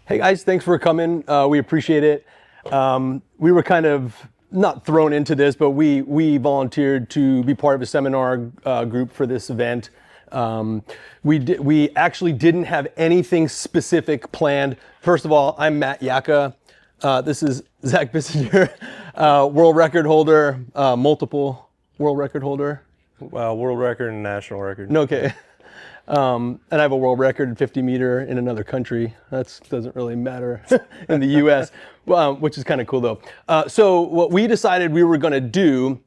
Hey guys, thanks for coming. We appreciate it. We were kind of not thrown into this, but we volunteered to be part of a seminar group for this event. We actually didn't have anything specific planned. First of all, I'm Matt Yacca. This is Zack Bisinger, world record holder, multiple world record holder. World record and national record. Okay. And I have a world record 50 meter in another country. That doesn't really matter in the US, which is kind of cool though. So what we decided we were going to do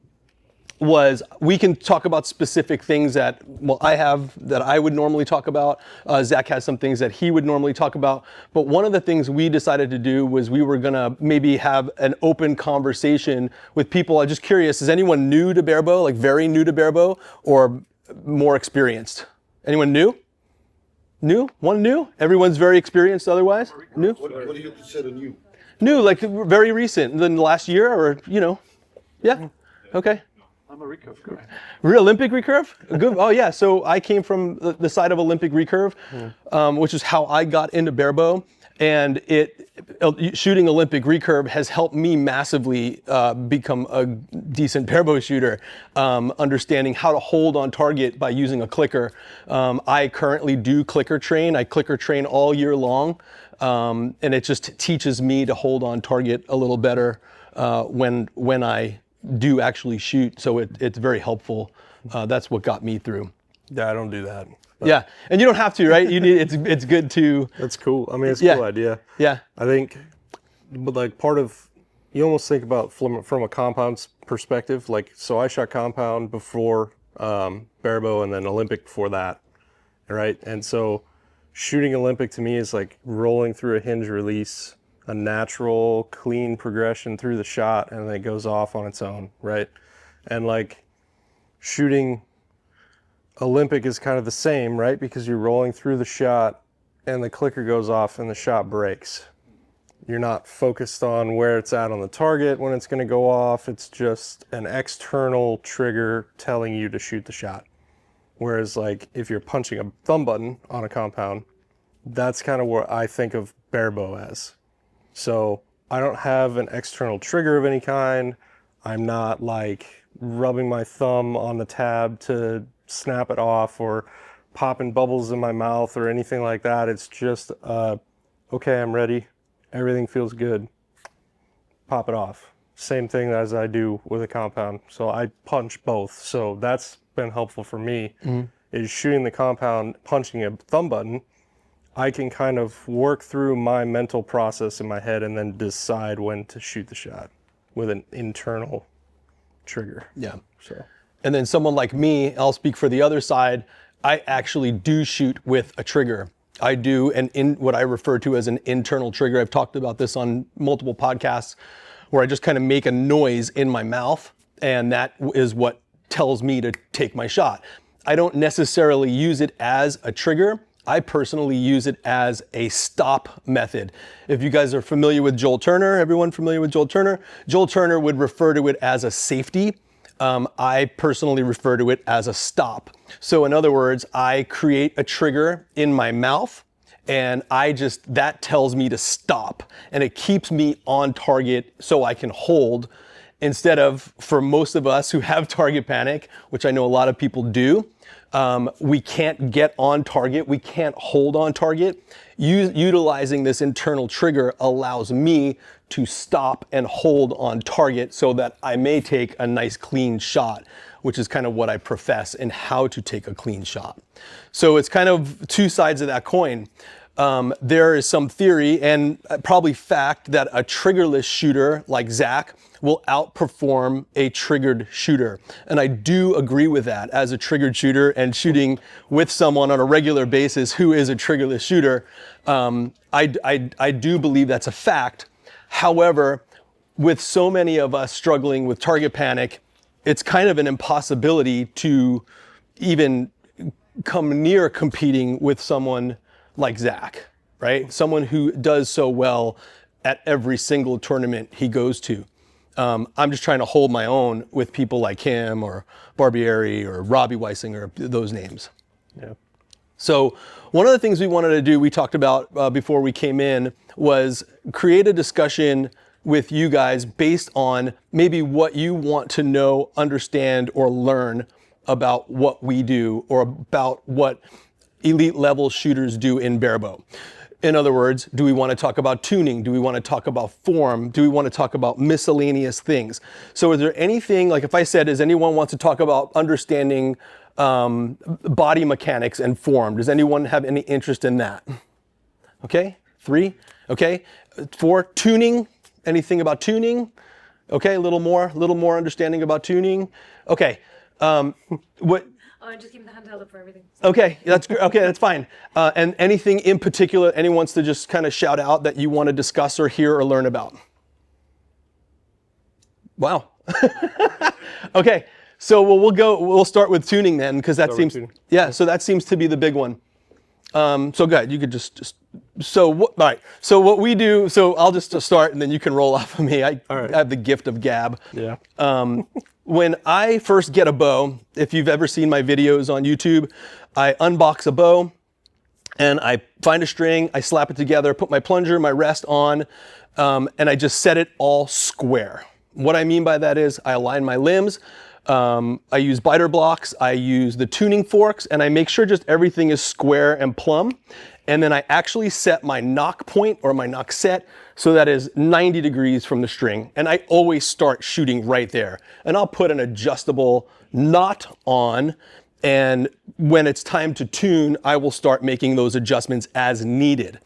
was we can talk about specific things that, I have that I would normally talk about. Zack has some things that he would normally talk about. But one of the things we decided to do was we were going to maybe have an open conversation with people. I'm just curious, is anyone new to Barebow, like very new to Barebow, or more experienced? Anyone new? New? One new? Everyone's very experienced otherwise? New? What do you consider new? New, like very recent, than the last year, or, you know? Yeah? Okay. I'm a recurve guy. Olympic recurve? Good. Oh yeah, so I came from the side of Olympic recurve, which is how I got into Barebow. And shooting Olympic recurve has helped me massively become a decent Barebow shooter, understanding how to hold on target by using a clicker. I currently do clicker train. I clicker train all year long, and it just teaches me to hold on target a little better when I do actually shoot. So it's very helpful. That's what got me through. Yeah, I don't do that. Yeah, and you don't have to, right? You need it's good to. That's cool. I mean, it's a cool idea. Yeah. I think, but like part of, you almost think about from a compound perspective. Like, so I shot compound before Barebow and then Olympic before that, right? And so shooting Olympic to me is like rolling through a hinge release, a natural, clean progression through the shot, and then it goes off on its own, right? And like shooting Olympic is kind of the same, right? Because you're rolling through the shot and the clicker goes off and the shot breaks. You're not focused on where it's at on the target when it's going to go off. It's just an external trigger telling you to shoot the shot. Whereas like if you're punching a thumb button on a compound, that's kind of what I think of Barebow as. So I don't have an external trigger of any kind. I'm not like rubbing my thumb on the tab to snap it off or popping bubbles in my mouth or anything like that. It's just, okay, I'm ready. Everything feels good. Pop it off. Same thing as I do with a compound. So I punch both. So that's been helpful for me, is shooting the compound, punching a thumb button. I can kind of work through my mental process in my head and then decide when to shoot the shot with an internal trigger. Yeah. So. And then someone like me, I'll speak for the other side, I actually do shoot with a trigger. I do what I refer to as an internal trigger. I've talked about this on multiple podcasts where I just kind of make a noise in my mouth, and that is what tells me to take my shot. I don't necessarily use it as a trigger. I personally use it as a stop method. If you guys are familiar with Joel Turner, everyone familiar with Joel Turner? Joel Turner would refer to it as a safety. I personally refer to it as a stop. So in other words, I create a trigger in my mouth and that tells me to stop, and it keeps me on target so I can hold, instead of, for most of us who have target panic, which I know a lot of people do, we can't get on target, we can't hold on target. Utilizing this internal trigger allows me to stop and hold on target so that I may take a nice clean shot, which is kind of what I profess in how to take a clean shot. So it's kind of two sides of that coin. There is some theory and probably fact that a triggerless shooter like Zack will outperform a triggered shooter. And I do agree with that. As a triggered shooter and shooting with someone on a regular basis who is a triggerless shooter, I do believe that's a fact. However, with so many of us struggling with target panic, it's kind of an impossibility to even come near competing with someone like Zack, right? Someone who does so well at every single tournament he goes to. I'm just trying to hold my own with people like him or Barebow Archery or Robbie Bisinger, those names. Yeah. So one of the things we wanted to do, we talked about before we came in, was create a discussion with you guys based on maybe what you want to know, understand, or learn about what we do or about what elite level shooters do in barebow. In other words, do we want to talk about tuning? Do we want to talk about form? Do we want to talk about miscellaneous things? So is there anything, like if I said, does anyone want to talk about understanding body mechanics and form? Does anyone have any interest in that? Okay, 3, okay. 4, tuning, anything about tuning? Okay, a little more understanding about tuning. Okay, what? Oh, I'm just keeping the handheld up for everything. Okay, that's good. Okay, that's fine. And anything in particular anyone wants to just kind of shout out that you want to discuss or hear or learn about? Wow. Okay, so we'll start with tuning then, because that seems, yeah, so that seems to be the big one. So go ahead, you could all right. So what we do, so I'll just start and then you can roll off of me. I have the gift of gab. Yeah. When I first get a bow, if you've ever seen my videos on YouTube, I unbox a bow and I find a string, I slap it together, put my plunger, my rest on, and I just set it all square. What I mean by that is I align my limbs, I use biter blocks, I use the tuning forks, and I make sure just everything is square and plumb. And then I actually set my knock point or my knock set so that is 90 degrees from the string. And I always start shooting right there. And I'll put an adjustable knot on, and when it's time to tune, I will start making those adjustments as needed.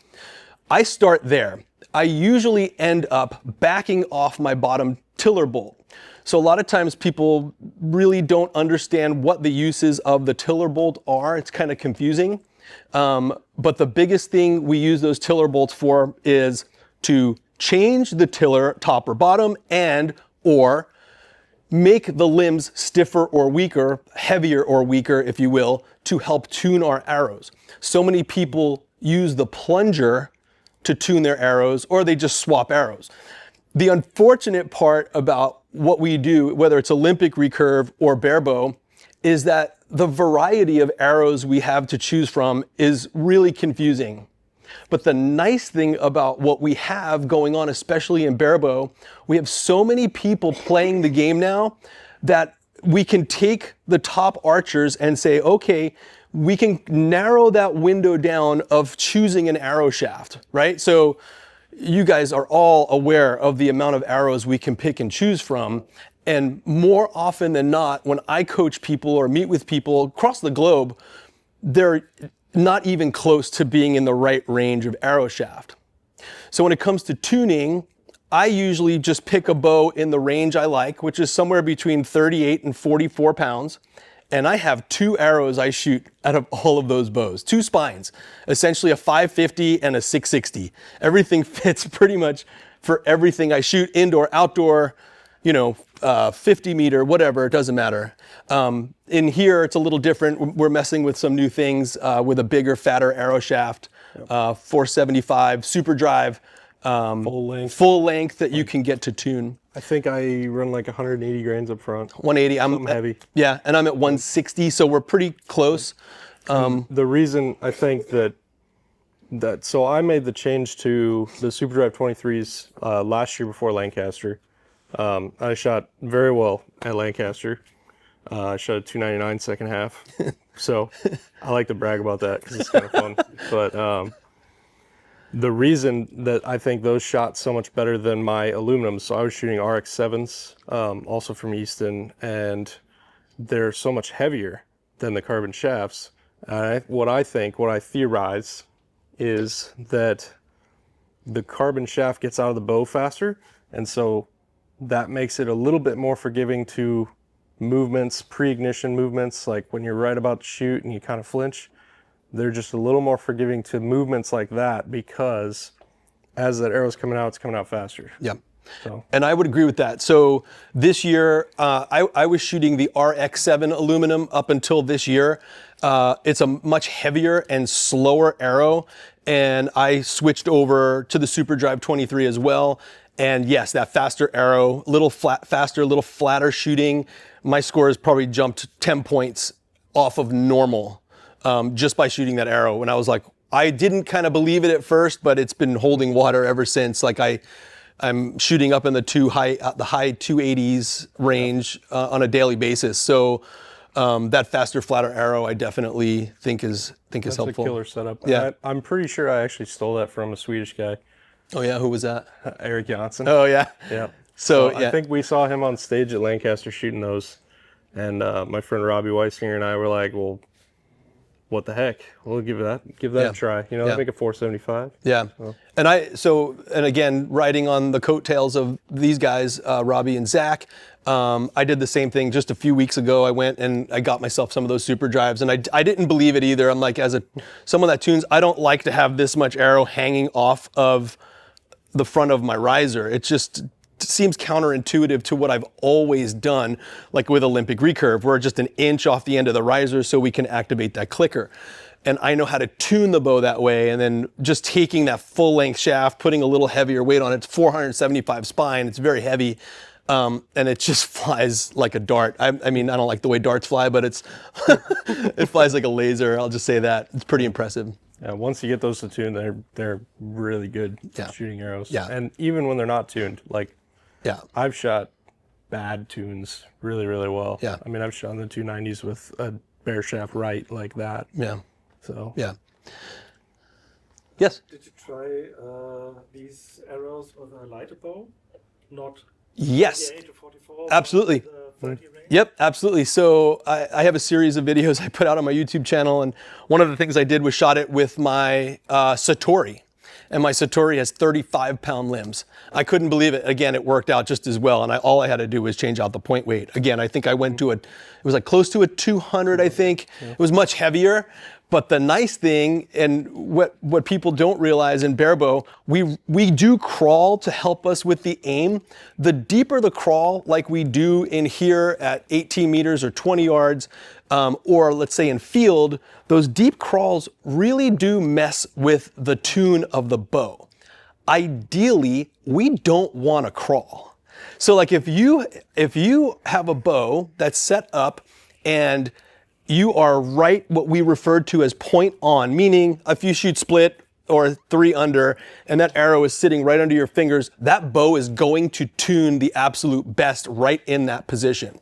I start there. I usually end up backing off my bottom tiller bolt. So a lot of times people really don't understand what the uses of the tiller bolt are. It's kind of confusing. But the biggest thing we use those tiller bolts for is to change the tiller top or bottom and or make the limbs stiffer or weaker, heavier or weaker, if you will, to help tune our arrows. So many people use the plunger to tune their arrows, or they just swap arrows. The unfortunate part about what we do, whether it's Olympic recurve or barebow, is that the variety of arrows we have to choose from is really confusing. But the nice thing about what we have going on, especially in barebow, we have so many people playing the game now that we can take the top archers and say, okay, we can narrow that window down of choosing an arrow shaft, right? So you guys are all aware of the amount of arrows we can pick and choose from. And more often than not, when I coach people or meet with people across the globe, they're not even close to being in the right range of arrow shaft. So when it comes to tuning, I usually just pick a bow in the range I like, which is somewhere between 38 and 44 pounds. And I have 2 arrows I shoot out of all of those bows, 2 spines, essentially a 550 and a 660. Everything fits pretty much for everything I shoot, indoor, outdoor, 50 meter, whatever, it doesn't matter. In here, it's a little different. We're messing with some new things with a bigger, fatter arrow shaft, 475, super drive, full length that you can get to tune. I think I run like 180 grains up front. 180, I'm heavy. Yeah, and I'm at 160, so we're pretty close. The reason I think so I made the change to the Super Drive 23s last year before Lancaster. I shot very well at Lancaster. I shot a 299 second half. So I like to brag about that because it's kind of fun. But the reason that I think those shot so much better than my aluminum, so I was shooting RX7s, also from Easton, and they're so much heavier than the carbon shafts. What I theorize is that the carbon shaft gets out of the bow faster, and so that makes it a little bit more forgiving to movements, pre-ignition movements, like when you're right about to shoot and you kind of flinch. They're just a little more forgiving to movements like that because as that arrow's coming out, it's coming out faster. Yeah. So. And I would agree with that. So this year, I was shooting the RX7 aluminum up until this year. It's a much heavier and slower arrow. And I switched over to the Super Drive 23 as well. And yes, that faster arrow, little faster, little flatter shooting. My score has probably jumped 10 points off of normal. just by shooting that arrow. And I was like, I didn't kind of believe it at first, but it's been holding water ever since. Like I'm shooting up in the high 280s range on a daily basis. So that faster, flatter arrow, I definitely think is That's helpful. a killer setup. Yeah. I'm pretty sure I actually stole that from a Swedish guy, Oh yeah, who was that? Eric Janssen. Oh yeah. Yeah. So I think we saw him on stage at Lancaster shooting those, and my friend Robbie Weisinger and I were like, "Well, what the heck? We'll give that Yeah. a try." You know, Yeah. I make a 475. Yeah. And again, riding on the coattails of these guys, Robbie and Zack, I did the same thing just a few weeks ago. I went and I got myself some of those super drives, and I didn't believe it either. I'm like, someone that tunes, I don't like to have this much arrow hanging off of the front of my riser. It just seems counterintuitive to what I've always done, like with Olympic recurve. We're just an inch off the end of the riser so we can activate that clicker. And I know how to tune the bow that way, and then just taking that full length shaft, putting a little heavier weight on it. It's 475 spine, it's very heavy, and it just flies like a dart. I mean, I don't like the way darts fly, but it flies like a laser, I'll just say that. It's pretty impressive. Yeah, once you get those to tune, they're really good at shooting arrows. Yeah. And even when they're not tuned, like Yeah. I've shot bad tunes really, really well. Yeah. I mean, I've shot in the 290s with a bare shaft right like that. Yeah. So Yeah. Yes. Did you try these arrows with a lighter bow? Not Yes. 48 or 44? Absolutely. But, 30 range? Yep, absolutely. So I have a series of videos I put out on my YouTube channel, and one of the things I did was shot it with my Satori. And my Satori has 35-pound limbs. I couldn't believe it. Again, it worked out just as well, and all I had to do was change out the point weight. Again, I think I went to it was like close to a 200, I think. It was much heavier. But the nice thing, and what people don't realize in barebow, we do crawl to help us with the aim. The deeper the crawl, like we do in here at 18 meters or 20 yards, or let's say in field, those deep crawls really do mess with the tune of the bow. Ideally, we don't want to crawl. So like if you have a bow that's set up and you are right what we referred to as point on, meaning if you shoot split or 3 under and that arrow is sitting right under your fingers, that bow is going to tune the absolute best right in that position.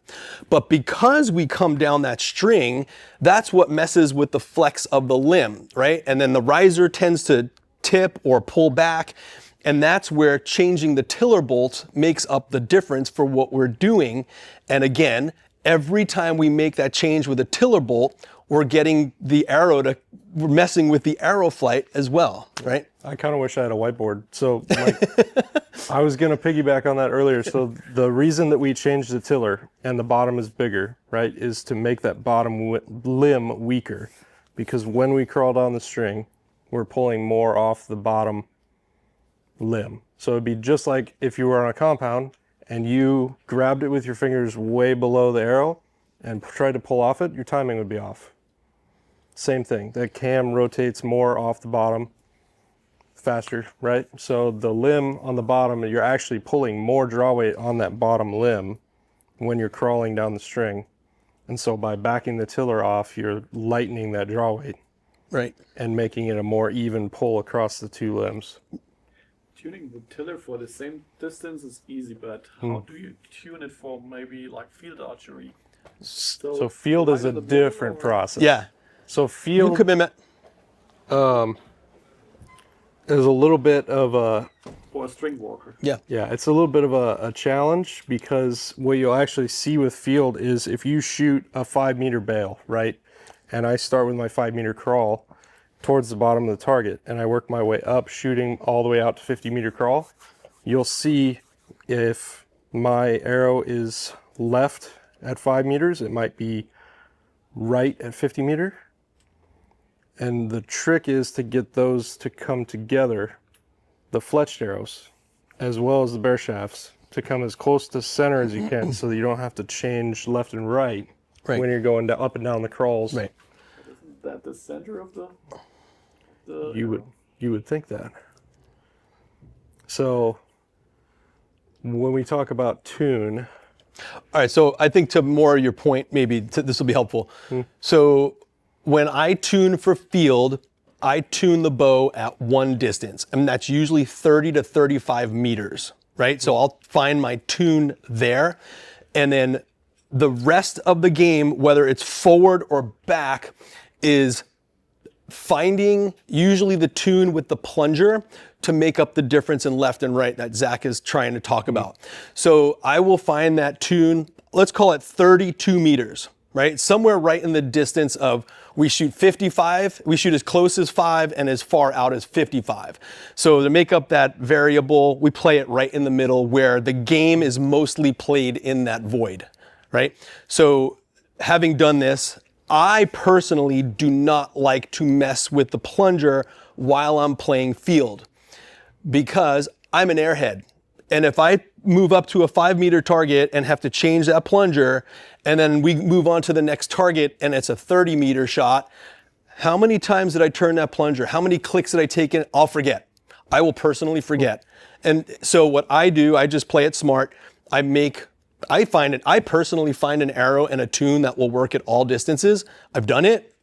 But because we come down that string, that's what messes with the flex of the limb, right? And then the riser tends to tip or pull back, and that's where changing the tiller bolt makes up the difference for what we're doing. And again, every time we make that change with a tiller bolt, we're messing with the arrow flight as well, right? I kind of wish I had a whiteboard. So like, I was going to piggyback on that earlier. So the reason that we changed the tiller and the bottom is bigger, right, is to make that bottom limb weaker. Because when we crawl down the string, we're pulling more off the bottom limb. So it'd be just like if you were on a compound and you grabbed it with your fingers way below the arrow and tried to pull off it, your timing would be off. Same thing. The cam rotates more off the bottom faster, right? So the limb on the bottom, you're actually pulling more draw weight on that bottom limb when you're crawling down the string. And so by backing the tiller off, you're lightening that draw weight. Right. And making it a more even pull across the two limbs. Tuning the tiller for the same distance is easy, but how do you tune it for maybe like field archery? So field is a different process. Yeah. So field commitment. is a little bit of a Or a string walker. Yeah. Yeah, it's a little bit of a challenge because what you'll actually see with field is if you shoot a 5-meter bail, right? And I start with my 5-meter crawl towards the bottom of the target and I work my way up shooting all the way out to 50-meter crawl, you'll see if my arrow is left at 5 meters, it might be right at 50 meter. And the trick is to get those to come together, the fletched arrows, as well as the bare shafts, to come as close to center as you can so that you don't have to change left and right, when you're going up and down the crawls. Right. Isn't that the center of the You would think that. So when we talk about tune, All right, so I think to more your point, maybe this will be helpful. So when I tune for field, I tune the bow at one distance, and that's usually 30 to 35 meters, right? So I'll find my tune there, and then the rest of the game, whether it's forward or back, is finding usually the tune with the plunger to make up the difference in left and right that Zack is trying to talk about. So I will find that tune, let's call it 32 meters, right? Somewhere right in the distance of, we shoot 55, we shoot as close as 5 and as far out as 55. So to make up that variable, we play it right in the middle where the game is mostly played in that void, right? So having done this, I personally do not like to mess with the plunger while I'm playing field because I'm an airhead. And if I move up to a 5 meter target and have to change that plunger, and then we move on to the next target and it's a 30 meter shot, how many times did I turn that plunger? How many clicks did I take in? I'll forget. I will personally forget. And so what I do, I just play it smart. I personally find an arrow and a tune that will work at all distances. I've done it.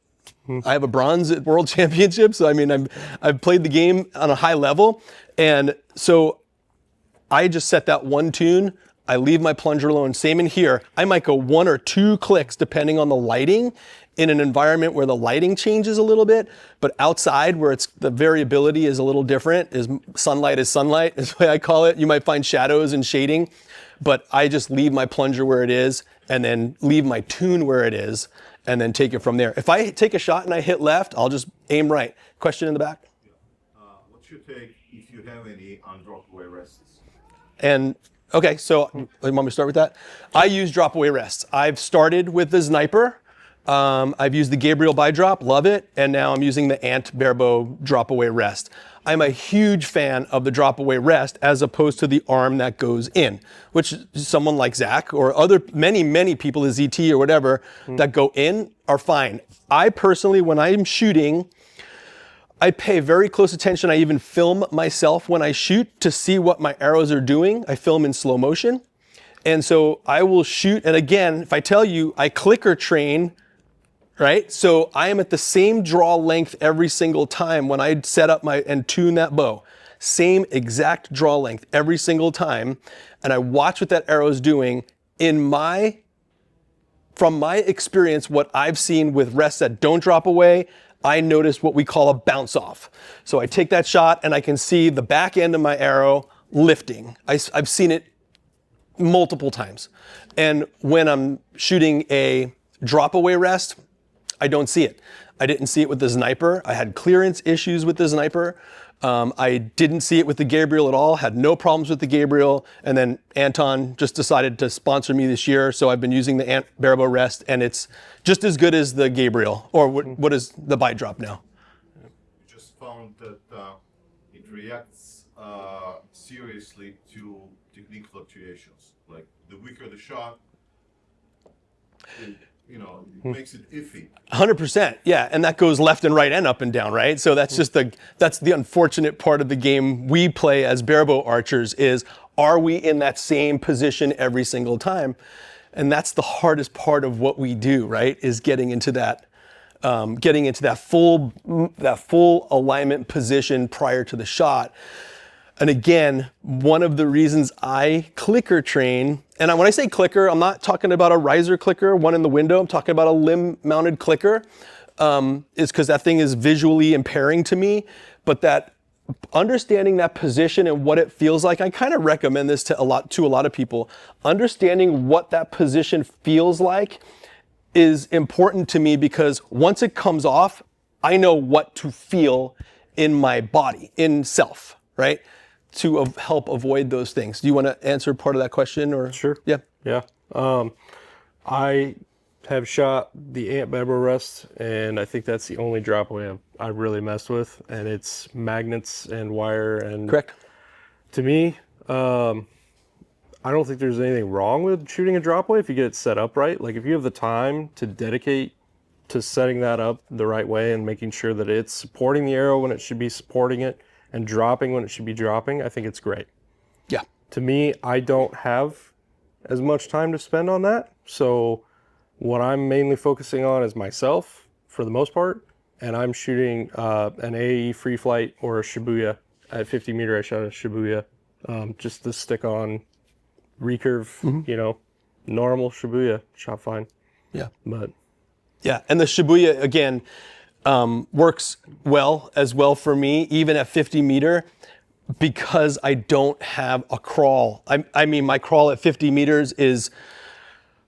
I have a bronze at World Championships. So I mean, I've played the game on a high level. And so I just set that one tune. I leave my plunger alone. Same in here. I might go 1 or 2 clicks depending on the lighting in an environment where the lighting changes a little bit, but outside where the variability is a little different, is sunlight is the way I call it. You might find shadows and shading, but I just leave my plunger where it is and then leave my tune where it is and then take it from there. If I take a shot and I hit left, I'll just aim right. Question in the back? What's your take if you have any undroppable rests? And okay, so you want me to start with that? I use drop away rests. I've started with the Sniper. I've used the Gabriel by drop, love it. And now I'm using the Ant Barebow drop away rest. I'm a huge fan of the drop away rest as opposed to the arm that goes in, which someone like Zack or many people, the ZT or whatever, that go in are fine. I personally, when I'm shooting, I pay very close attention. I even film myself when I shoot to see what my arrows are doing. I film in slow motion. And so I will shoot. And again, if I tell you, I clicker train, right? So I am at the same draw length every single time when I set up and tune that bow. Same exact draw length every single time. And I watch what that arrow is doing. From my experience, what I've seen with rests that don't drop away, I notice what we call a bounce off. So I take that shot and I can see the back end of my arrow lifting. I've seen it multiple times. And when I'm shooting a drop away rest, I don't see it. I didn't see it with the Sniper. I had clearance issues with the Sniper. I didn't see it with the Gabriel at all, had no problems with the Gabriel. And then Anton just decided to sponsor me this year. So I've been using the Ant Barebow rest and it's just as good as the Gabriel, or what is the by drop now. We just found that it reacts seriously to technique fluctuations. Like the weaker the shot, it makes it iffy. 100%, yeah, and that goes left and right and up and down, right? So that's just that's the unfortunate part of the game we play as Barebow archers is, are we in that same position every single time? And that's the hardest part of what we do, right? Is getting into that full alignment position prior to the shot. And again, one of the reasons I clicker train, and when I say clicker, I'm not talking about a riser clicker, one in the window, I'm talking about a limb mounted clicker, is because that thing is visually impairing to me. But that understanding that position and what it feels like, I kind of recommend this to a lot of people. Understanding what that position feels like is important to me because once it comes off, I know what to feel in my body, in self, right? To help avoid those things. Do you want to answer part of that question or? Sure. Yeah. Yeah. I have shot the Ant Barebow rest, and I think that's the only drop away I really messed with, and it's magnets and wire. And Correct. to me, I don't think there's anything wrong with shooting a drop away if you get it set up right. Like if you have the time to dedicate to setting that up the right way and making sure that it's supporting the arrow when it should be supporting it and dropping when it should be dropping, I think it's great. Yeah. To me, I don't have as much time to spend on that. So what I'm mainly focusing on is myself, for the most part, and I'm shooting an AE free flight or a Shibuya. At 50 meter, I shot a Shibuya, just the stick-on recurve, you know, normal Shibuya, shot fine. Yeah. But Yeah, and the Shibuya, again, works well for me, even at 50 meter, because I don't have a crawl. I mean, my crawl at 50 meters is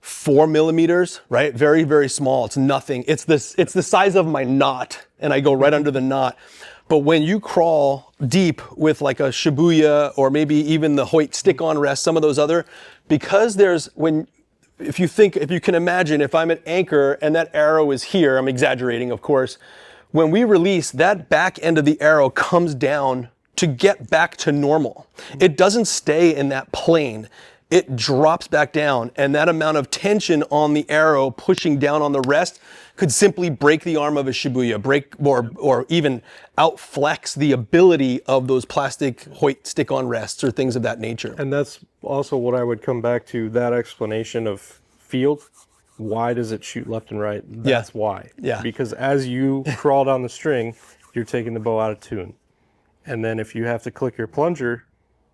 4 millimeters, right? Very, very small. It's nothing. It's the size of my knot, and I go right under the knot. But when you crawl deep with like a Shibuya or maybe even the Hoyt stick-on rest, some of those other, because if you can imagine, if I'm at anchor and that arrow is here, I'm exaggerating, of course, when we release, that back end of the arrow comes down to get back to normal. It doesn't stay in that plane. It drops back down, and that amount of tension on the arrow pushing down on the rest could simply break the arm of a Shibuya, or even outflex the ability of those plastic Hoyt stick-on rests or things of that nature. and that's also what I would come back to, that explanation of field. Why does it shoot left and right? That's why. Yeah. Because as you crawl down the string, you're taking the bow out of tune. And then if you have to click your plunger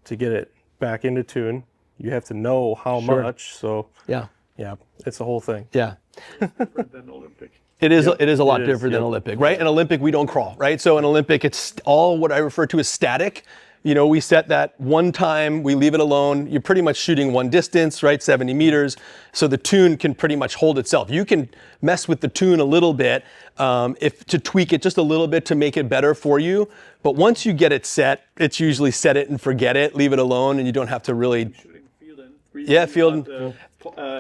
to get it back into tune, you have to know how much. So Yeah. yeah, it's a whole thing. Yeah. Different than Olympic. It is a lot It is, different than yep. Olympic, right? In Olympic, we don't crawl, right? So in Olympic, it's all what I refer to as static. You know, we set that one time, we leave it alone. You're pretty much shooting one distance, right? 70 meters. So the tune can pretty much hold itself. You can mess with the tune a little bit to tweak it just a little bit to make it better for you. But once you get it set, it's usually set it and forget it, leave it alone, and you don't have to really. Shooting field and Yeah, field and-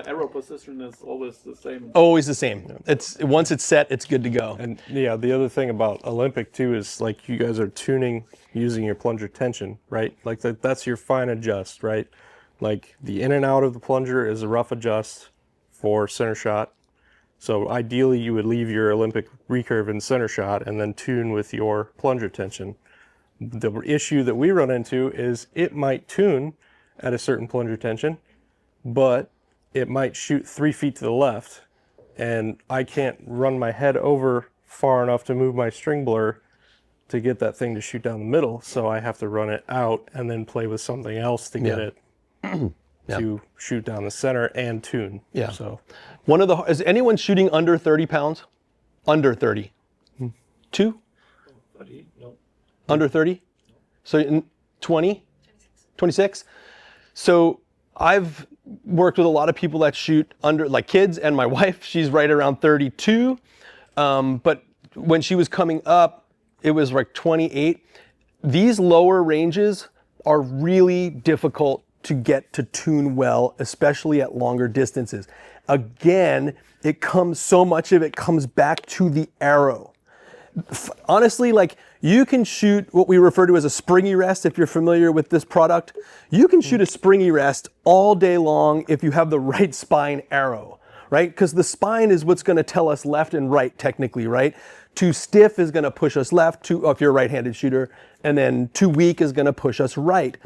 arrow position is always the same. Always the same. Once it's set, it's good to go. And yeah, the other thing about Olympic too is like you guys are tuning using your plunger tension, right? Like that's your fine adjust, right? Like the in and out of the plunger is a rough adjust for center shot. So ideally you would leave your Olympic recurve in center shot and then tune with your plunger tension. The issue that we run into is it might tune at a certain plunger tension, but it might shoot 3 feet to the left, and I can't run my head over far enough to move my string blur to get that thing to shoot down the middle. So I have to run it out and then play with something else to get it to shoot down the center and tune. Yeah. So Is anyone shooting under 30 pounds? Under 30? 2? 30, no. Under 30? So in 20? 26? So I've worked with a lot of people that shoot under, like kids, and my wife, she's right around 32. But when she was coming up, it was like 28. These lower ranges are really difficult to get to tune well, especially at longer distances. Again, so much of it comes back to the arrow. Honestly, like you can shoot what we refer to as a springy rest. If you're familiar with this product, you can shoot a springy rest all day long if you have the right spine arrow, right? Because the spine is what's going to tell us left and right technically, right? Too stiff is going to push us left, if you're a right-handed shooter, and then too weak is going to push us right.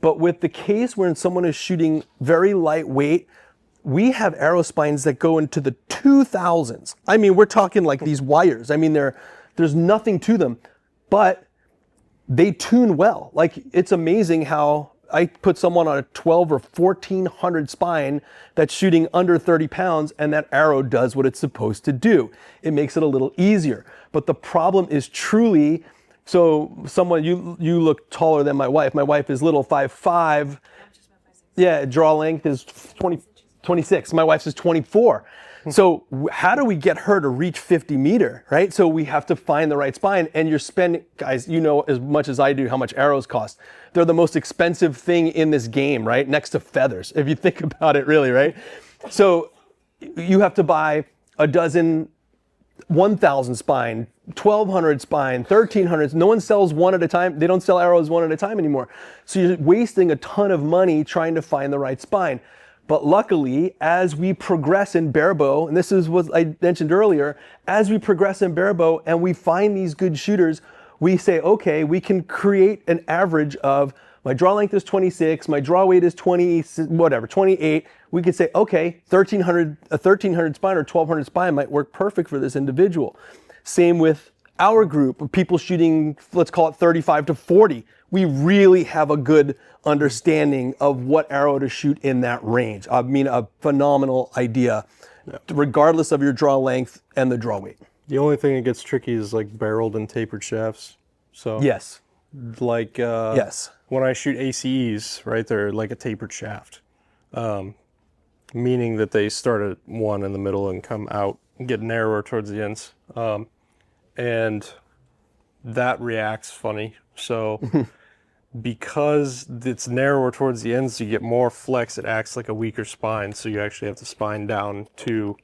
But with the case where someone is shooting very lightweight, we have arrow spines that go into the 2000s. I mean, we're talking like these wires. I mean, there's nothing to them, but they tune well. Like, it's amazing how I put someone on a 12 or 1400 spine that's shooting under 30 pounds and that arrow does what it's supposed to do. It makes it a little easier. But the problem is truly, so someone, you look taller than my wife. My wife is little, 5'5". Yeah, draw length is 26. My wife's is 24. So how do we get her to reach 50 meter, right? So we have to find the right spine, and you're spending, guys, you know as much as I do how much arrows cost. They're the most expensive thing in this game, right? Next to feathers, if you think about it really, right? So you have to buy a dozen 1,000 spine, 1,200 spine, 1,300. No one sells one at a time. They don't sell arrows one at a time anymore. So you're wasting a ton of money trying to find the right spine. But luckily, as we progress in barebow, and this is what I mentioned earlier, as we progress in barebow and we find these good shooters, we say, okay, we can create an average of my draw length is 26, my draw weight is 20, whatever, 28. We could say, okay, a 1300 spine or 1200 spine might work perfect for this individual. Same with our group of people shooting, let's call it 35 to 40. We really have a good understanding of what arrow to shoot in that range. I mean, a phenomenal idea, regardless of your draw length and the draw weight. The only thing that gets tricky is like barreled and tapered shafts. So Yes. like Yes. when I shoot ACEs, right, they're like a tapered shaft, meaning that they start at one in the middle and come out and get narrower towards the ends. And that reacts funny. So because it's narrower towards the ends, you get more flex. It acts like a weaker spine. So you actually have to spine down to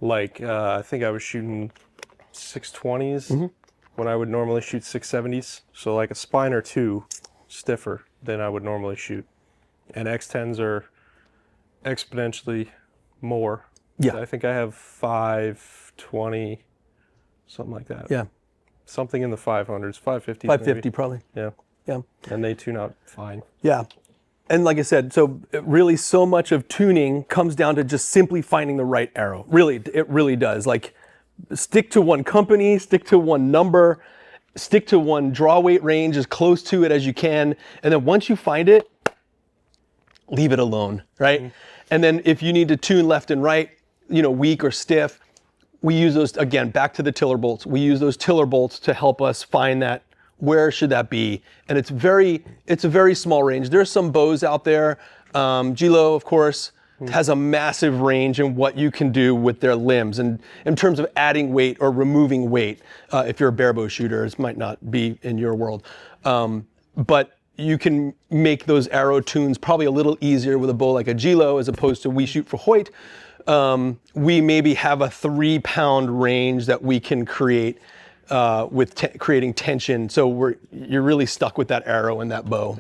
like, I think I was shooting 620s when I would normally shoot 670s. So like a spine or two stiffer than I would normally shoot. And X10s are exponentially more. Yeah. I think I have 520, something like that. Yeah. Something in the 500s, 550s 550 maybe. probably. Yeah. Yeah. And they tune out fine. Yeah. And like I said, so really so much of tuning comes down to just simply finding the right arrow. Really, it really does. Like stick to one company, stick to one number, stick to one draw weight range as close to it as you can. And then once you find it, leave it alone, right? And then if you need to tune left and right, weak or stiff, we use those, again, back to the tiller bolts. We use those tiller bolts to help us find that, where should that be? And it's a very small range. There's some bows out there. Gilo, of course, has a massive range in what you can do with their limbs. And in terms of adding weight or removing weight, if you're a barebow shooter, it might not be in your world. But you can make those arrow tunes probably a little easier with a bow like a Gilo as opposed to we shoot for Hoyt. We maybe have a 3-pound range that we can create with creating tension. So you're really stuck with that arrow and that bow.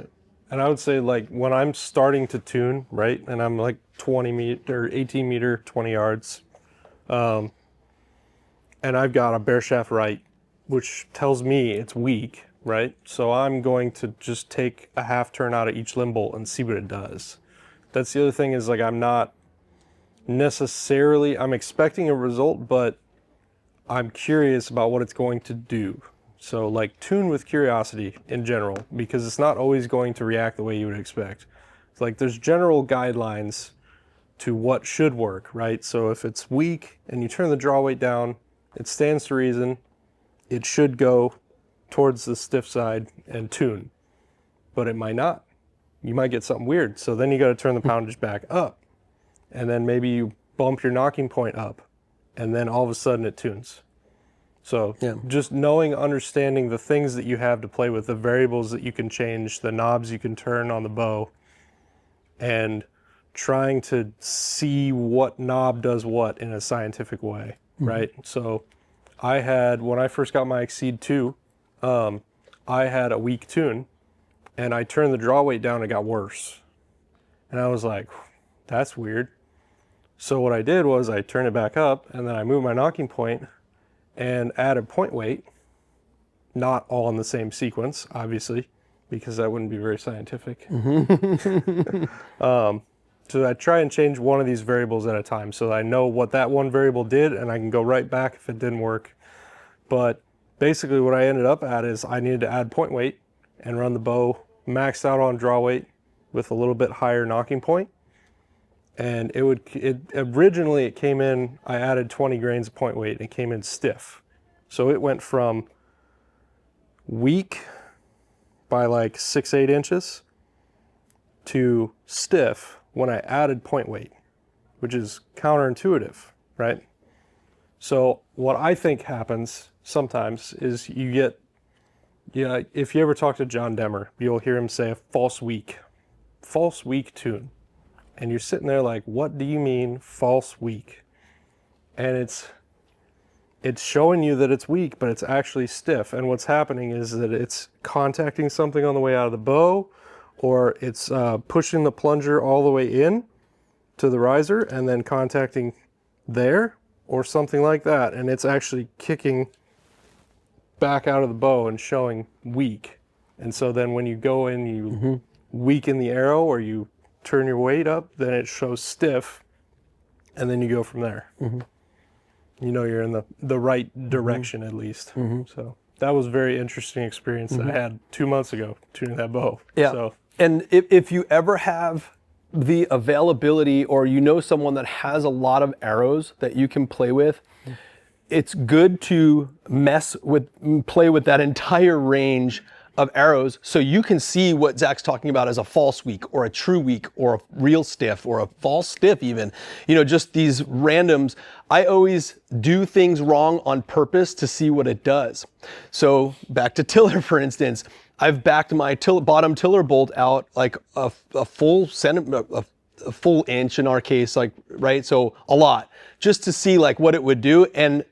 And I would say like when I'm starting to tune, right, and I'm like 20 meter, 18 meter, 20 yards, and I've got a bare shaft right, which tells me it's weak, right? So I'm going to just take a half turn out of each limb bolt and see what it does. That's the other thing is like I'm not necessarily, I'm expecting a result, but I'm curious about what it's going to do. So like tune with curiosity in general, because it's not always going to react the way you would expect. It's like there's general guidelines to what should work, right? So if it's weak and you turn the draw weight down, it stands to reason it should go towards the stiff side and tune, but it might not. You might get something weird. So then you got to turn the poundage back up, and then maybe you bump your knocking point up, and then all of a sudden it tunes. So just knowing, understanding the things that you have to play with, the variables that you can change, the knobs you can turn on the bow, and trying to see what knob does what in a scientific way, right? So I had, when I first got my Exceed 2, I had a weak tune, and I turned the draw weight down and it got worse. And I was like, that's weird. So what I did was I turned it back up, and then I moved my knocking point and added point weight, not all in the same sequence, obviously, because that wouldn't be very scientific. So I try and change one of these variables at a time so that I know what that one variable did, and I can go right back if it didn't work. But basically what I ended up at is I needed to add point weight and run the bow maxed out on draw weight with a little bit higher knocking point. And originally it came in, I added 20 grains of point weight and it came in stiff. So it went from weak by like 6-8 inches to stiff when I added point weight, which is counterintuitive, right? So what I think happens sometimes is you get, if you ever talk to John Demmer, you'll hear him say a false weak tune. And you're sitting there like, what do you mean false weak? And it's showing you that it's weak, but it's actually stiff. And what's happening is that it's contacting something on the way out of the bow, or it's pushing the plunger all the way in to the riser and then contacting there, or something like that. And it's actually kicking back out of the bow and showing weak. And so then when you go in, you weaken the arrow or you turn your weight up, then it shows stiff, and then you go from there. You know you're in the right direction at least. So that was a very interesting experience that I had 2 months ago tuning that bow. Yeah. So, And if you ever have the availability or you know someone that has a lot of arrows that you can play with, it's good to play with that entire range of arrows so you can see what Zach's talking about as a false weak or a true weak or a real stiff or a false stiff even. You know, just these randoms. I always do things wrong on purpose to see what it does. So back to tiller, for instance, I've backed my bottom tiller bolt out like a full centimeter, a full inch in our case, like, right? So a lot, just to see like what it would do. And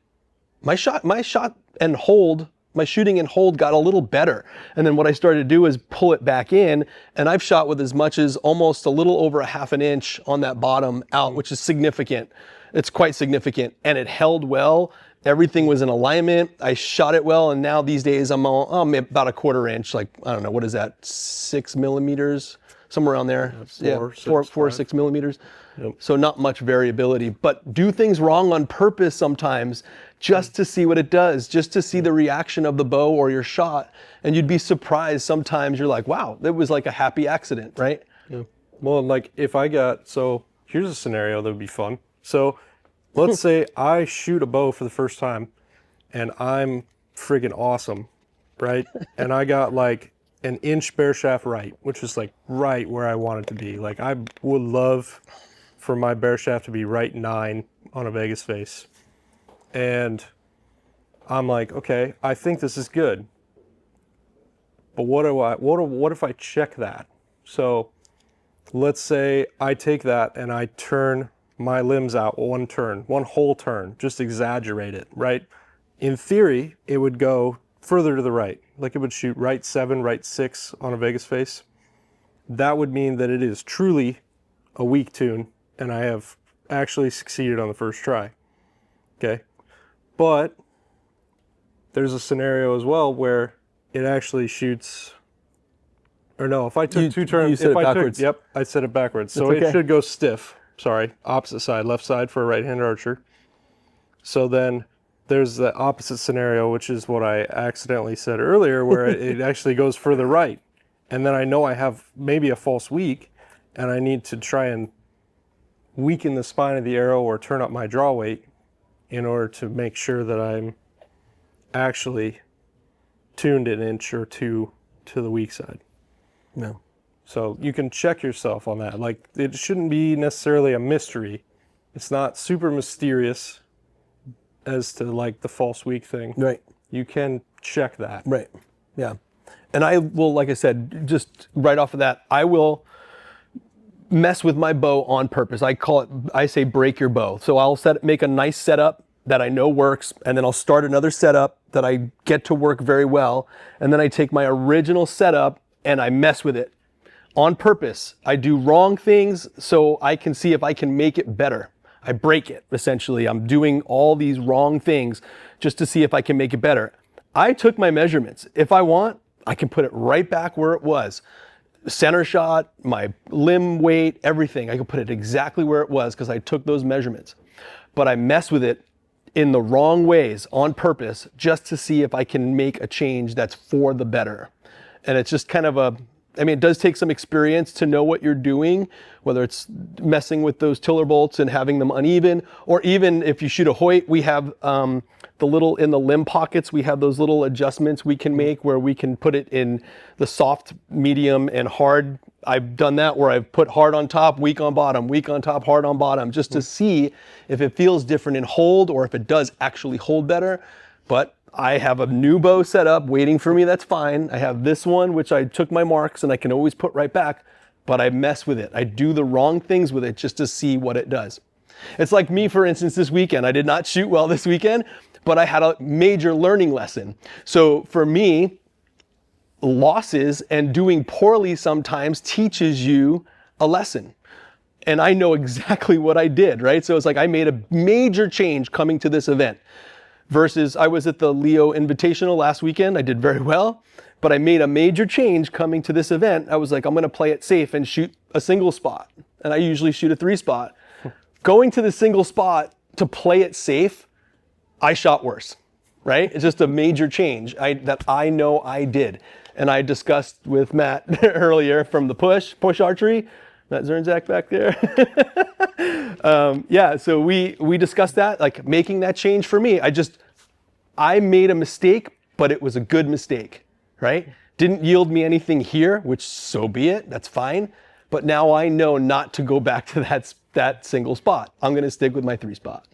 my shooting and hold got a little better. And then what I started to do is pull it back in, and I've shot with as much as almost a little over a half an inch on that bottom out, which is significant. It's quite significant, and it held well. Everything was in alignment. I shot it well, and now these days I'm about a 1/4 inch, like, I don't know, what is that, 6 millimeters? Somewhere around there. Four or 6 millimeters. Yep. So not much variability, but do things wrong on purpose sometimes just to see what it does, just to see the reaction of the bow or your shot. And you'd be surprised sometimes. You're like, wow, that was like a happy accident, right? yeah. Well, like so here's a scenario that would be fun. So let's say I shoot a bow for the first time and I'm friggin' awesome, right? And I got like an inch bear shaft right, which is like right where I want it to be. Like I would love for my bear shaft to be right 9 on a Vegas face. And I'm like, okay, I think this is good. But what if I check that? So let's say I take that and I turn my limbs out one whole turn, just exaggerate it, right? In theory, it would go further to the right. Like it would shoot right 7, right 6 on a Vegas face. That would mean that it is truly a weak tune and I have actually succeeded on the first try. Okay. But there's a scenario as well where it actually shoots, or no, if I took 2 turns, you said it backwards. Yep, I said it backwards. So okay. it should go stiff. Sorry, opposite side, left side for a right-handed archer. So then there's the opposite scenario, which is what I accidentally said earlier, where it actually goes further right. And then I know I have maybe a false weak, and I need to try and weaken the spine of the arrow or turn up my draw weight in order to make sure that I'm actually tuned an inch or 2 to the weak side. No. So you can check yourself on that. Like, it shouldn't be necessarily a mystery. It's not super mysterious as to like the false weak thing. Right. You can check that. Right. Yeah. And I will, like I said, just right off of that, I will mess with my bow on purpose. I say break your bow. So I'll make a nice setup that I know works, and then I'll start another setup that I get to work very well, and then I take my original setup and I mess with it on purpose. I do wrong things so I can see if I can make it better. I break it, essentially. I'm doing all these wrong things just to see if I can make it better. I took my measurements. If I want, I can put it right back where it was. Center shot, my limb weight, everything. I can put it exactly where it was because I took those measurements. But I mess with it in the wrong ways on purpose just to see if I can make a change that's for the better. And it's just kind of it does take some experience to know what you're doing, whether it's messing with those tiller bolts and having them uneven, or even if you shoot a Hoyt, we have in the limb pockets, we have those little adjustments we can make where we can put it in the soft, medium, and hard. I've done that where I've put hard on top, weak on bottom, weak on top, hard on bottom, just to see if it feels different in hold or if it does actually hold better. But I have a new bow set up waiting for me, that's fine. I have this one, which I took my marks and I can always put right back, but I mess with it. I do the wrong things with it just to see what it does. It's like me, for instance, this weekend. I did not shoot well this weekend, but I had a major learning lesson. So for me, losses and doing poorly sometimes teaches you a lesson. And I know exactly what I did, right? So it's like I made a major change coming to this event. versus I was at the Leo Invitational last weekend. I did very well, but I made a major change coming to this event. I was like, I'm going to play it safe and shoot a single spot. And I usually shoot a 3 spot. Going to the single spot to play it safe, I shot worse, right? It's just a major change that I know I did. And I discussed with Matt earlier from the Push Archery, Matt Zernzak back there. Yeah, so we discussed that, like making that change for me. I made a mistake, but it was a good mistake, right? Didn't yield me anything here, which so be it, that's fine. But now I know not to go back to that single spot. I'm gonna stick with my 3 spot,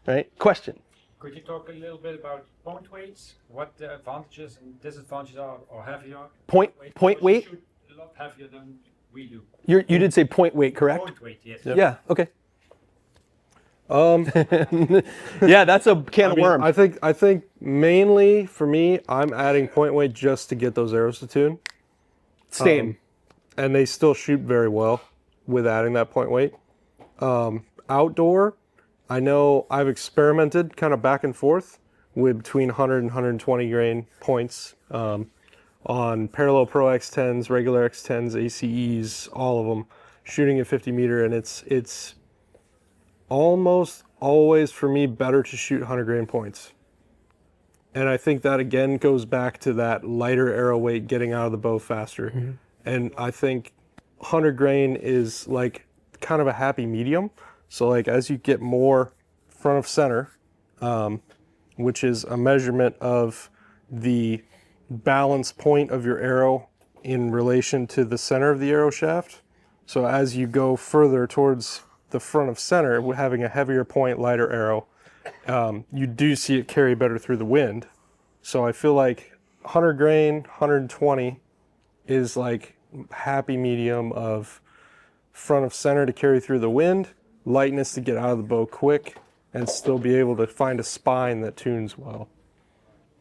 right? Question. Could you talk a little bit about point weights? What the advantages and disadvantages are, or heavier? Point weight? Because you shoot a lot heavier than we do. You did say point weight, correct? Point weight, yes. Yeah, okay. Yeah, that's a can of worms. I think mainly for me, I'm adding point weight just to get those arrows to tune. Same. And they still shoot very well with adding that point weight. Outdoor, I know I've experimented kind of back and forth with between 100 and 120 grain points on parallel Pro X10s, regular X10s, ACEs, all of them, shooting at 50 meter, and it's almost always for me better to shoot 100 grain points. And I think that again goes back to that lighter arrow weight getting out of the bow faster. Mm-hmm. And I think 100 grain is like kind of a happy medium. So like as you get more front of center, which is a measurement of the balance point of your arrow in relation to the center of the arrow shaft. So as you go further towards the front of center, having a heavier point, lighter arrow, you do see it carry better through the wind. So I feel like 100 grain, 120 is like happy medium of front of center to carry through the wind, lightness to get out of the bow quick, and still be able to find a spine that tunes well.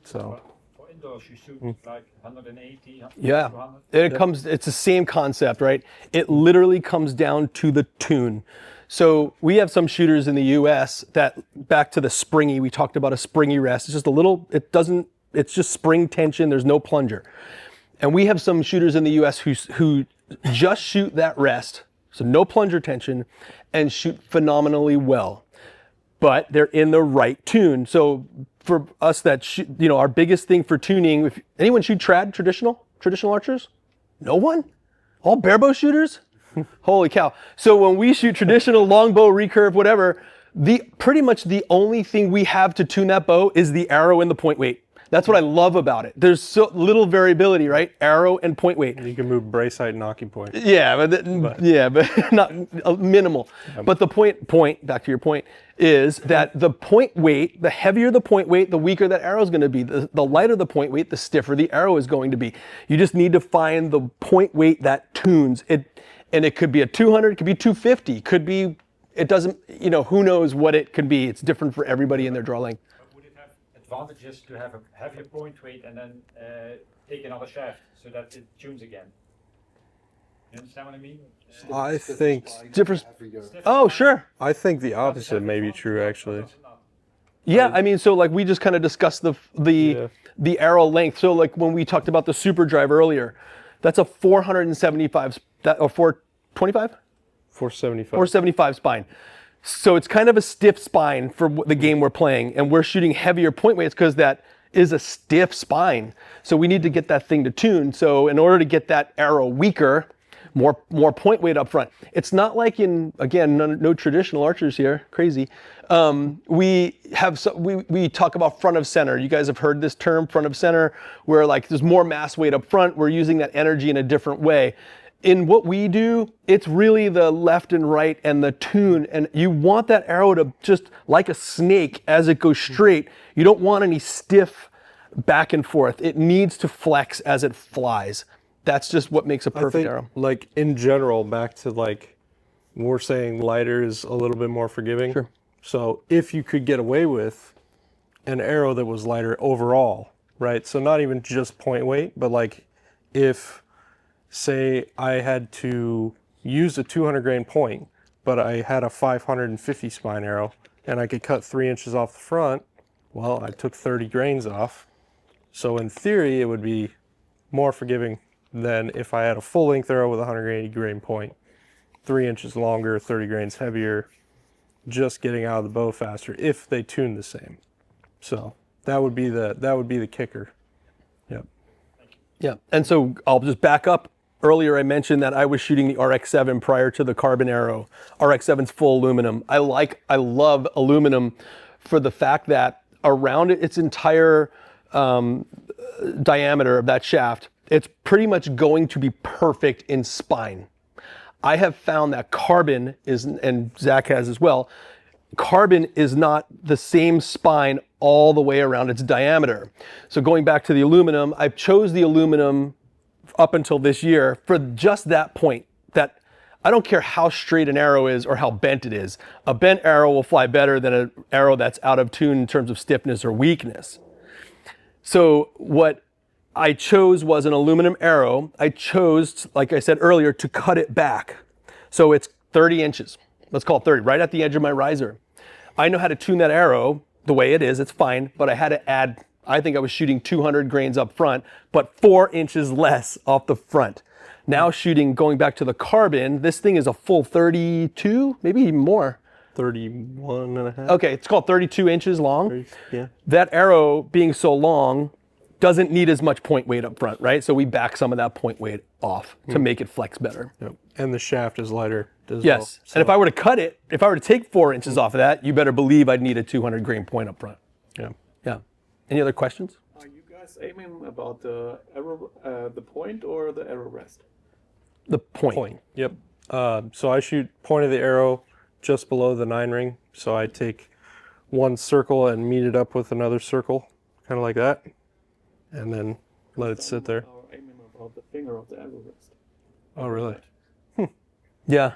So for indoors, you shoot like 180, yeah, 200. it's the same concept, right? It literally comes down to the tune. So we have some shooters in the US that, back to the springy, we talked about a springy rest. It's just a little, it's just spring tension, there's no plunger. And we have some shooters in the US who just shoot that rest, so no plunger tension, and shoot phenomenally well. But they're in the right tune. So for us that shoot, our biggest thing for tuning, if anyone shoot trad, traditional archers? No one? All barebow shooters? Holy cow. So when we shoot traditional longbow, recurve, whatever, pretty much the only thing we have to tune that bow is the arrow and the point weight. That's what I love about it. There's so little variability, right? Arrow and point weight. you can move brace height and nocking point. Yeah, but not minimal. Yeah. But the point, back to your point, is that the point weight, the heavier the point weight, the weaker that arrow is going to be. The lighter the point weight, the stiffer the arrow is going to be. You just need to find the point weight that tunes it, and it could be a 200, it could be 250, could be. It doesn't. Who knows what it could be. It's different for everybody in their draw length. Advantages to have a heavier point weight and then take another shaft so that it tunes again. You understand what I mean? I think different. Oh, sure. I think the opposite may be true actually. Yeah, I mean, so like we just kind of discussed the arrow length. So like when we talked about the super drive earlier, that's a 475 or 425? 475. 475 spine. So it's kind of a stiff spine for the game we're playing, and we're shooting heavier point weights because that is a stiff spine. So we need to get that thing to tune. So in order to get that arrow weaker, more point weight up front. It's not like no traditional archers here, crazy. We talk about front of center. You guys have heard this term, front of center, where like there's more mass weight up front. We're using that energy in a different way. In what we do, it's really the left and right and the tune, and you want that arrow to just like a snake as it goes straight. You don't want any stiff back and forth. It needs to flex as it flies. That's just what makes a perfect arrow. Like in general, back to like we're saying lighter is a little bit more forgiving. Sure. So if you could get away with an arrow that was lighter overall, right? So not even just point weight, but like if say I had to use a 200 grain point, but I had a 550 spine arrow and I could cut 3 inches off the front, Well, I took 30 grains off. So in theory, it would be more forgiving than if I had a full length arrow with a 180 grain point, 3 inches longer, 30 grains heavier, just getting out of the bow faster if they tune the same. So that would be the kicker. Yep. Yeah, and so I'll just back up. Earlier I mentioned that I was shooting the RX-7 prior to the carbon arrow. RX-7's full aluminum. I love aluminum for the fact that around its entire diameter of that shaft, it's pretty much going to be perfect in spine. I have found that carbon is, and Zack has as well, carbon is not the same spine all the way around its diameter. So going back to the aluminum, I chose the aluminum up until this year for just that point, that I don't care how straight an arrow is or how bent it is. A bent arrow will fly better than an arrow that's out of tune in terms of stiffness or weakness. So what I chose was an aluminum arrow. I chose, like I said earlier, to cut it back. So it's 30 inches. Let's call it 30, right at the edge of my riser. I know how to tune that arrow the way it is, it's fine, but I had to add, I think I was shooting 200 grains up front, but 4 inches less off the front. Now shooting, going back to the carbon, this thing is a full 32, maybe even more. 31 and a half. Okay, it's called 32 inches long. 30, yeah. That arrow being so long doesn't need as much point weight up front, right? So we back some of that point weight off to make it flex better. Yep. And the shaft is lighter as Yes, well. So, and if I were to cut it, if I were to take 4 inches off of that, you better believe I'd need a 200 grain point up front. yeah. Yeah. Any other questions? Are you guys aiming about the arrow, the point or the arrow rest? The point. Point. Yep. So I shoot point of the arrow just below the 9 ring. So I take one circle and meet it up with another circle, kind of like that, and then let it sit there. Are aiming about the finger of the arrow rest? Oh, really? Yeah.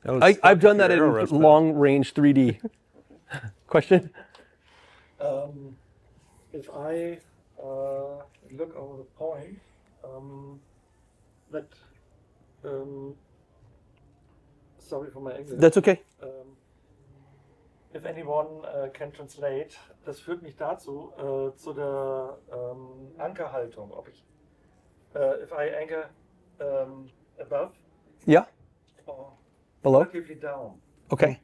That was I've done that in arrow rest, long range 3D. Question? If I look over the point, that sorry for my English. That's okay. If anyone can translate, das führt mich dazu, zu der Ankerhaltung. Ob ich, if I anchor above Yeah. or Below? relatively down, Okay.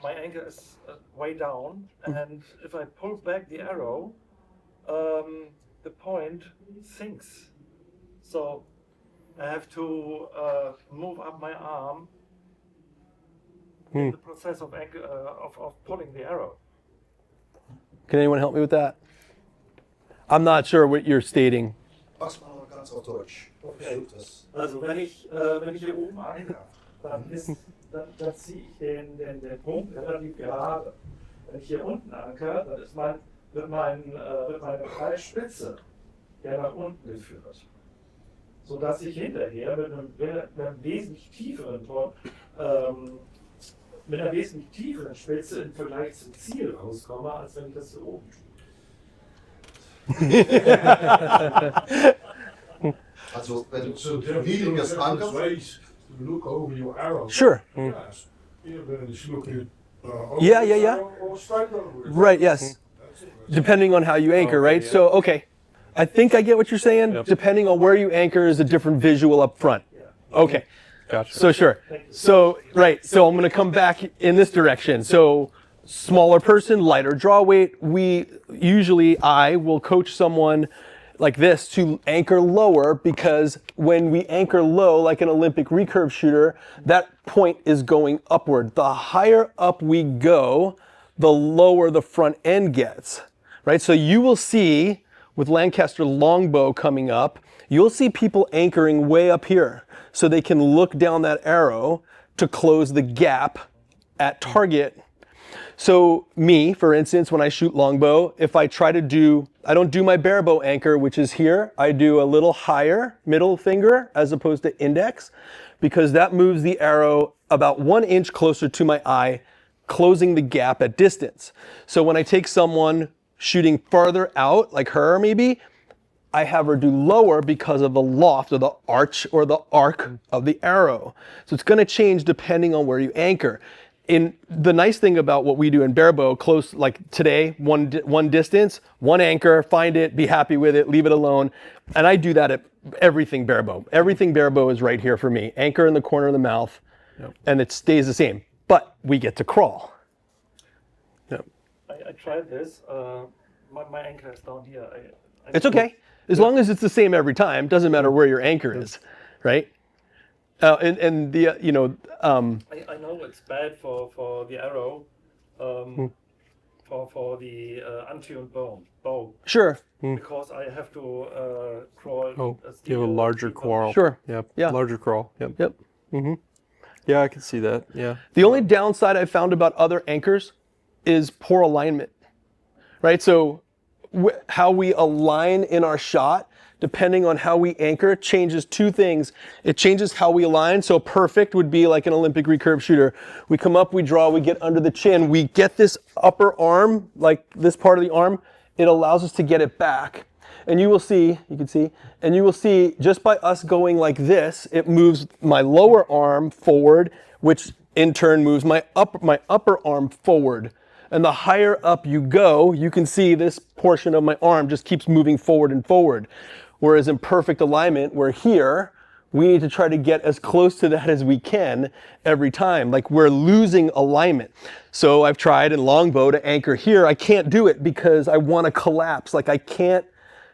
my anchor is way down, and if I pull back the arrow, the point sinks. So I have to move up my arm in the process of pulling the arrow. Can anyone help me with that? I'm not sure what you're stating. Mach's mal ganz auf Deutsch. Okay. Also wenn ich hier oben anker, dann ziehe ich den Punkt relativ gerade. Wenn ich hier unten anker, dann wird meine Pfeilspitze ja nach unten geführt. Sodass ich hinterher mit einem wesentlich tieferen mit einer wesentlich tieferen Spitze im Vergleich zum Ziel rauskomme, als wenn ich das hier oben tue. Also, wenn du niedriges ankerst, ways to look over your arrow. Sure. Yes. You're just looking over Yeah, the yeah, yeah. arrow or straight over it. Right, yes. Depending on how you anchor, right? So, okay. I think I get what you're saying. Yep. Depending on where you anchor is a different visual up front. Okay. Gotcha. So sure. So, right. So I'm going to come back in this direction. So smaller person, lighter draw weight. I will coach someone like this to anchor lower, because when we anchor low, like an Olympic recurve shooter, that point is going upward. The higher up we go, the lower the front end gets, right? So you will see with Lancaster longbow coming up, you'll see people anchoring way up here so they can look down that arrow to close the gap at target. So me, for instance, when I shoot longbow, if I try to I don't do my barebow anchor, which is here. I do a little higher middle finger as opposed to index, because that moves the arrow about 1 inch closer to my eye, closing the gap at distance. So when I take someone shooting farther out, like her maybe, I have her do lower because of the loft or the arch or the arc of the arrow. So it's going to change depending on where you anchor. in the nice thing about what we do in Barebow, close, like today, one distance, one anchor, find it, be happy with it, leave it alone. And I do that at everything Barebow. Everything Barebow is right here for me. Anchor in the corner of the mouth, and it stays the same. But we get to crawl. Yep. I tried this. My anchor is down here. It's okay. As long as it's the same every time, doesn't matter where your anchor is, right? And the, you know... I know it's bad for the arrow, for the untuned bow. Sure. Because I have to crawl. You have a larger crawl. Sure. Yep. Yeah. Larger crawl. Yep. Yep. Yeah, I can see that. Yeah. The only downside I've found about other anchors is poor alignment, right? So how we align in our shot, depending on how we anchor, changes two things. It changes how we align. So perfect would be like an Olympic recurve shooter. We come up, we draw, we get under the chin, we get this upper arm, like this part of the arm, it allows us to get it back. And you will see, and you will see just by us going like this, it moves my lower arm forward, which in turn moves my upper arm forward. And the higher up you go, you can see this portion of my arm just keeps moving forward and forward. Whereas in perfect alignment, we're here, we need to try to get as close to that as we can every time. Like we're losing alignment. So I've tried in longbow to anchor here. I can't do it because I want to collapse. Like I can't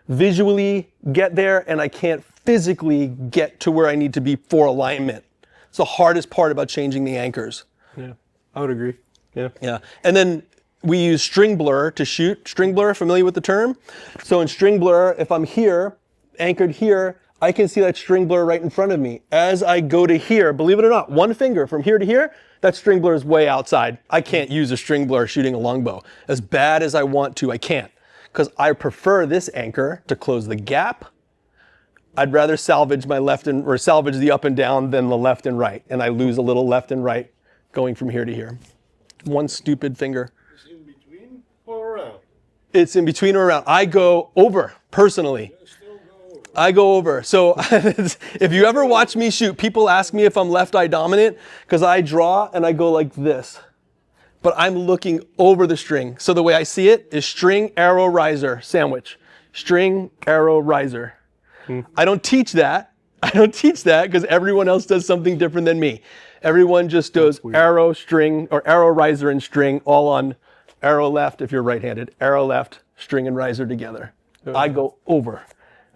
visually get there and I can't physically get to where I need to be for alignment. It's the hardest part about changing the anchors. Yeah, I would agree. Yeah. Yeah. And then we use string blur to shoot. String blur, familiar with the term? So in string blur, if I'm here, anchored here, I can see that string blur right in front of me. As I go to here, believe it or not, one finger from here to here, that string blur is way outside. I can't use a string blur shooting a longbow. As bad as I want to, I can't. Because I prefer this anchor to close the gap. I'd rather salvage my left or salvage the up and down than the left and right. And I lose a little left and right going from here to here. One stupid finger. It's in between or around? It's in between or around. I go over, personally. Still go over. I go over. So if you ever watch me shoot, people ask me if I'm left eye dominant because I draw and I go like this. But I'm looking over the string. So the way I see it is string, arrow, riser, sandwich. String, arrow, riser. I don't teach that. I don't teach that because everyone else does something different than me. Everyone just does arrow, string, or arrow, riser, and string all on arrow left if you're right-handed, arrow left, string and riser together. I go over.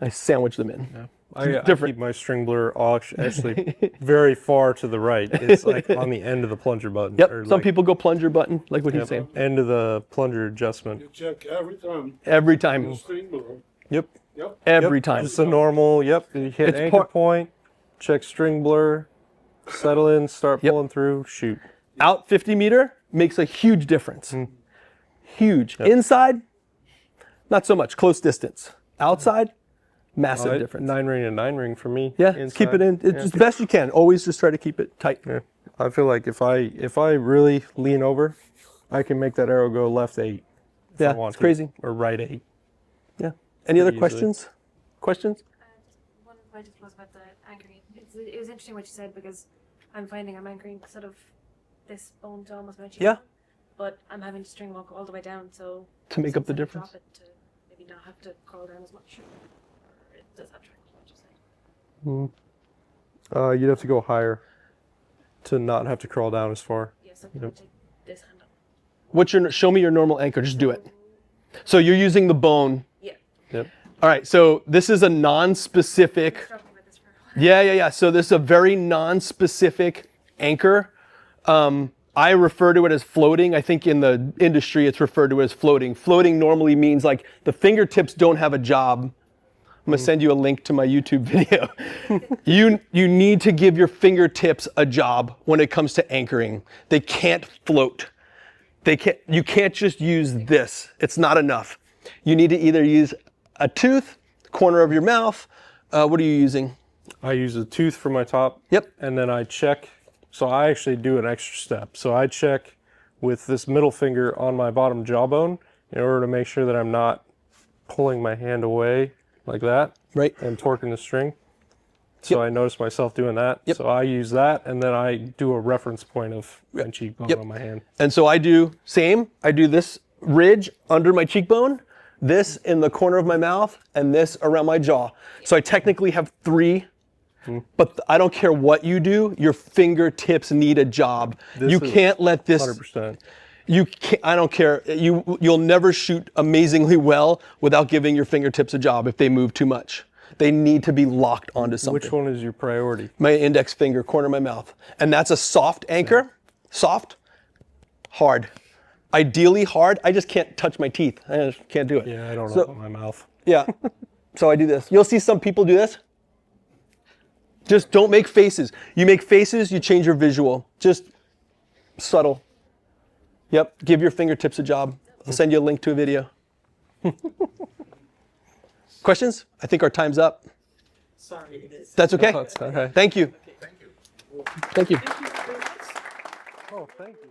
I sandwich them in. Yeah. I keep my string blur actually very far to the right. It's like on the end of the plunger button. Yep, or some like, people go plunger button, like what he's saying. End of the plunger adjustment. You check every time. Every time. The string blur. Yep. Yep. Every time. It's a normal, you hit It's anchor point, check string blur, settle in, start Yep. pulling through, shoot. Out 50 meter makes a huge difference. Huge. Inside, not so much. Close distance. Outside, massive difference. 9 ring to 9 ring for me. Yeah, inside. keep it in. It's just the best you can. Always just try to keep it tight. Yeah. I feel like if I really lean over, I can make that arrow go left 8. If Yeah, I want it's to, crazy. Or right 8. Yeah. Any other Easily. questions? Questions? Just one point just was about the anchoring. It was interesting what you said because I'm finding I'm anchoring sort of this bone to almost my chin. Yeah. But I'm having to string walk all the way down, so To make up the sometimes I difference. Drop it to maybe not have to crawl down as much. Or it does that trick? What you say? You'd have to go higher to not have to crawl down as far. Yeah, so I'm gonna take this hand up. What's your? Show me your normal anchor. Just do it. So you're using the bone. Yeah. Yep. All right. So this is a non-specific. Struggling with this for a while. Yeah. So this is a very non-specific anchor. I refer to it as floating. I think in the industry it's referred to as floating. Floating normally means like the fingertips don't have a job. I'm gonna send you a link to my YouTube video. You need to give your fingertips a job when it comes to anchoring. They can't float. You can't just use this. It's not enough. You need to either use a tooth, corner of your mouth. What are you using? I use a tooth for my top. Yep. And then I check. So I actually do an extra step. So I check with this middle finger on my bottom jawbone in order to make sure that I'm not pulling my hand away like that. Right. And torquing the string. So I noticed myself doing that. Yep. So I use that, and then I do a reference point of my cheekbone Yep. on my hand. And so I do same. I do this ridge under my cheekbone, this in the corner of my mouth, and this around my jaw. So I technically have 3, but I don't care what you do, your fingertips need a job. You is can't let this. 100%. You can't, I don't care. You'll never shoot amazingly well without giving your fingertips a job if they move too much. They need to be locked onto something. Which one is your priority? My index finger, corner of my mouth. And that's a soft anchor. Soft, hard. Ideally hard. I just can't touch my teeth. I just can't do it. Yeah, I don't So- open my mouth. Yeah. So I do this. You'll see some people do this. Just don't make faces. You make faces, you change your visual. Just subtle. Yep. Give your fingertips a job. I'll send you a link to a video. Questions? I think our time's up. Sorry, it is. That's okay. Okay. Thank you. Thank you. Thank you. Oh, thank you.